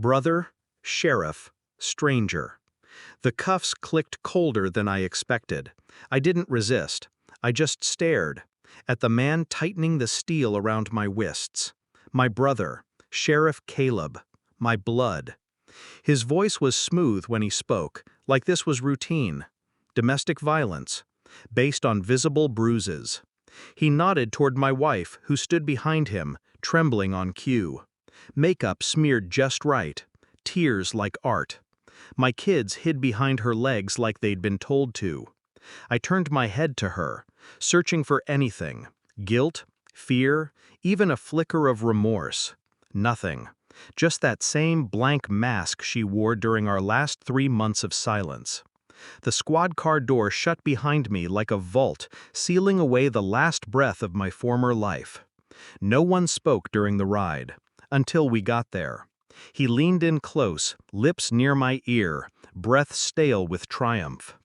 Brother, sheriff, stranger. The cuffs clicked colder than I expected. I didn't resist. I just stared at the man tightening the steel around my wrists. My brother, Sheriff Caleb, my blood. His voice was smooth when he spoke, like this was routine. Domestic violence, based on visible bruises. He nodded toward my wife, who stood behind him, trembling on cue. Makeup smeared just right, tears like art. My kids hid behind her legs like they'd been told to. I turned my head to her, searching for anything. Guilt, fear, even a flicker of remorse. Nothing. Just that same blank mask she wore during our last 3 months of silence. The squad car door shut behind me like a vault, sealing away the last breath of my former life. No one spoke during the ride, until we got there. He leaned in close, lips near my ear, breath stale with triumph.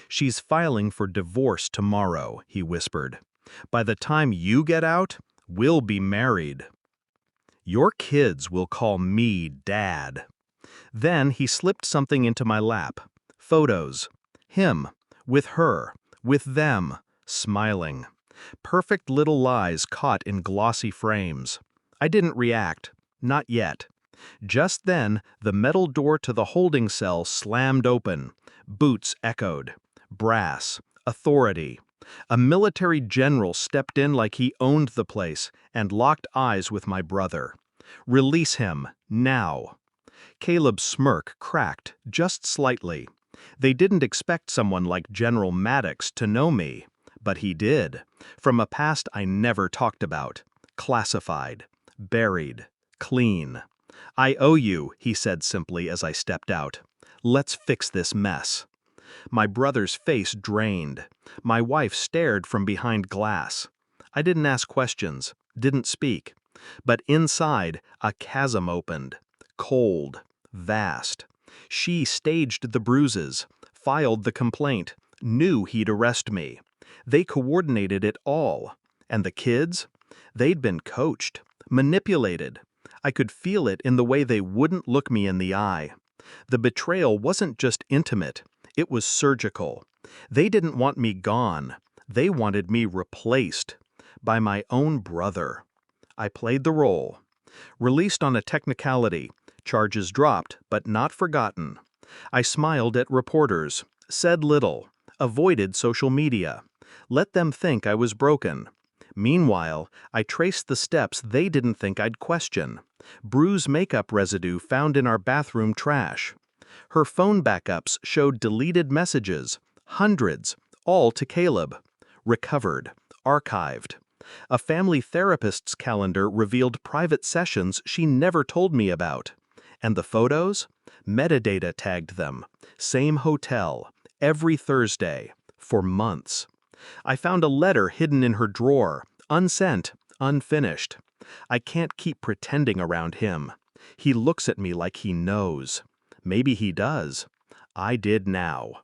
"She's filing for divorce tomorrow," he whispered. "By the time you get out, we'll be married. Your kids will call me Dad." Then he slipped something into my lap. Photos. Him. With her. With them. Smiling. Perfect little lies caught in glossy frames. I didn't react. Not yet. Just then, the metal door to the holding cell slammed open. Boots echoed. Brass. Authority. A military general stepped in like he owned the place and locked eyes with my brother. "Release him. Now." Caleb's smirk cracked, just slightly. They didn't expect someone like General Maddox to know me, but he did, from a past I never talked about. Classified. Buried. Clean. "I owe you," he said simply as I stepped out. "Let's fix this mess." My brother's face drained. My wife stared from behind glass. I didn't ask questions, didn't speak. But inside, a chasm opened. Cold. Vast. She staged the bruises, filed the complaint, knew he'd arrest me. They coordinated it all. And the kids? They'd been coached, manipulated. I could feel it in the way they wouldn't look me in the eye. The betrayal wasn't just intimate, it was surgical. They didn't want me gone. They wanted me replaced. By my own brother. I played the role. Released on a technicality, charges dropped, but not forgotten. I smiled at reporters, said little, avoided social media. Let them think I was broken. Meanwhile, I traced the steps they didn't think I'd question. Bruise makeup residue found in our bathroom trash. Her phone backups showed deleted messages, hundreds, all to Caleb. Recovered, archived. A family therapist's calendar revealed private sessions she never told me about. And the photos? Metadata tagged them. Same hotel, every Thursday, for months. I found a letter hidden in her drawer, unsent, unfinished. I can't keep pretending around him. He looks at me like he knows. Maybe he does. I did now.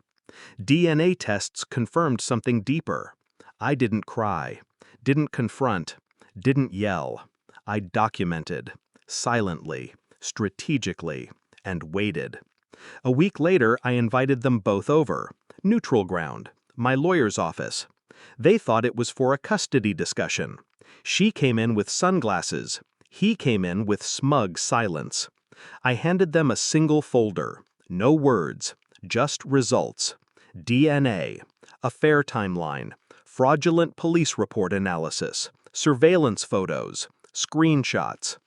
DNA tests confirmed something deeper. I didn't cry, didn't confront, didn't yell. I documented, silently, strategically, and waited. A week later, I invited them both over. Neutral ground, my lawyer's office. They thought it was for a custody discussion. She came in with sunglasses. He came in with smug silence. I handed them a single folder. No words, just results. DNA, affair timeline, fraudulent police report analysis, surveillance photos, screenshots.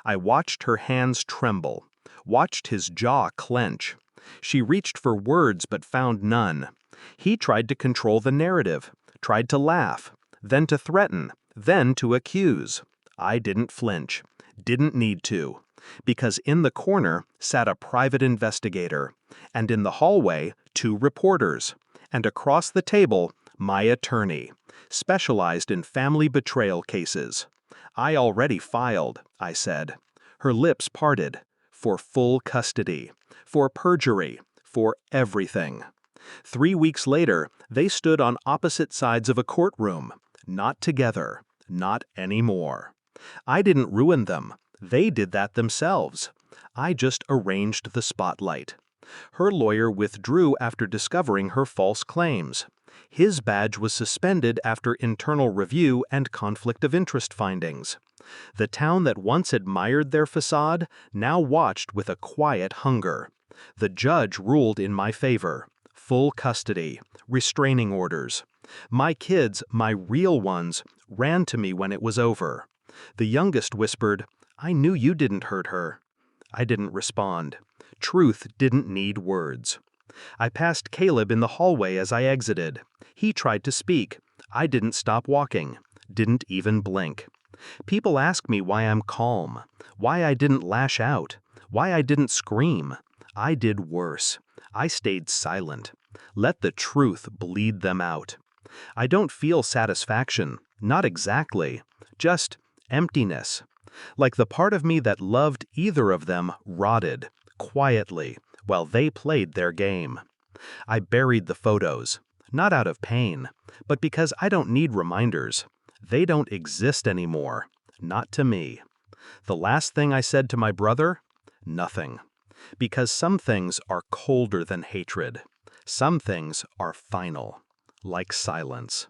I watched her hands tremble, watched his jaw clench. She reached for words but found none. He tried to control the narrative, tried to laugh, then to threaten, then to accuse. I didn't flinch, didn't need to, because in the corner sat a private investigator, and in the hallway 2 reporters, and across the table my attorney, specialized in family betrayal cases. "I already filed," I said. Her lips parted. "For full custody, for perjury, for everything." 3 weeks later, they stood on opposite sides of a courtroom. Not together, not anymore. I didn't ruin them. They did that themselves. I just arranged the spotlight. Her lawyer withdrew after discovering her false claims. His badge was suspended after internal review and conflict of interest findings. The town that once admired their facade now watched with a quiet hunger. The judge ruled in my favor. Full custody, restraining orders. My kids, my real ones, ran to me when it was over. The youngest whispered, "I knew you didn't hurt her." I didn't respond. Truth didn't need words. I passed Caleb in the hallway as I exited. He tried to speak. I didn't stop walking. Didn't even blink. People ask me why I'm calm, why I didn't lash out, why I didn't scream. I did worse. I stayed silent. Let the truth bleed them out. I don't feel satisfaction, not exactly, just emptiness. Like the part of me that loved either of them rotted, quietly, while they played their game. I buried the photos, not out of pain, but because I don't need reminders. They don't exist anymore, not to me. The last thing I said to my brother? Nothing. Because some things are colder than hatred. Some things are final, like silence.